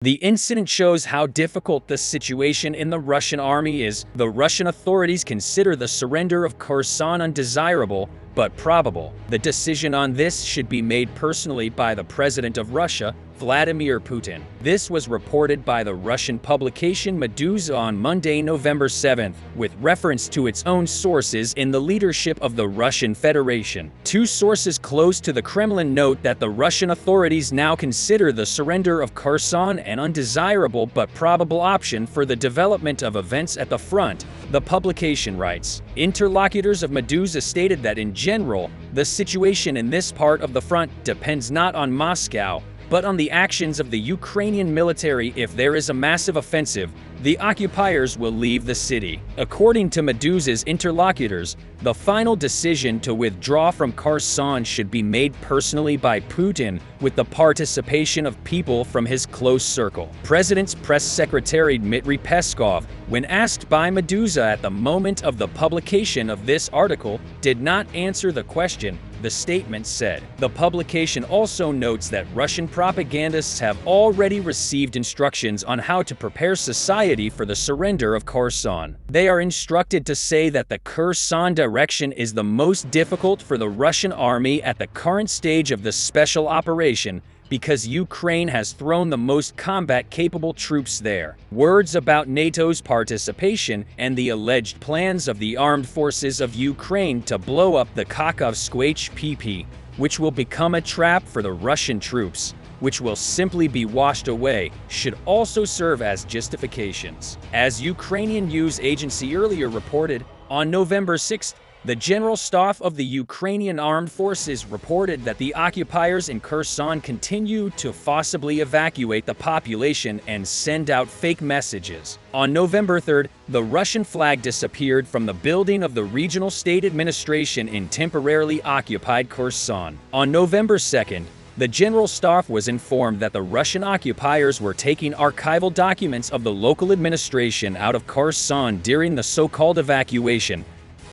The incident shows how difficult the situation in the Russian army is. The Russian authorities consider the surrender of Kherson undesirable, but probable. The decision on this should be made personally by the President of Russia, Vladimir Putin. This was reported by the Russian publication Meduza on Monday, November 7th, with reference to its own sources in the leadership of the Russian Federation. Two sources close to the Kremlin note that the Russian authorities now consider the surrender of Kherson an undesirable but probable option for the development of events at the front. The publication writes, interlocutors of Meduza stated that in general, the situation in this part of the front depends not on Moscow, but on the actions of the Ukrainian military. If there is a massive offensive, the occupiers will leave the city. According to Meduza's interlocutors, the final decision to withdraw from Kherson should be made personally by Putin, with the participation of people from his close circle. President's press secretary Dmitry Peskov, when asked by Meduza at the moment of the publication of this article, did not answer the question, the statement said. The publication also notes that Russian propagandists have already received instructions on how to prepare society for the surrender of Kherson. They are instructed to say that the Kherson direction is the most difficult for the Russian army at the current stage of the special operation, because Ukraine has thrown the most combat-capable troops there. Words about NATO's participation and the alleged plans of the armed forces of Ukraine to blow up the Kakhovskoye HPP, which will become a trap for the Russian troops, which will simply be washed away, should also serve as justifications. As Ukrainian news agency earlier reported, on November 6th, the General Staff of the Ukrainian Armed Forces reported that the occupiers in Kherson continue to forcibly evacuate the population and send out fake messages. On November 3rd, the Russian flag disappeared from the building of the regional state administration in temporarily occupied Kherson. On November 2nd, the General Staff was informed that the Russian occupiers were taking archival documents of the local administration out of Kherson during the so-called evacuation,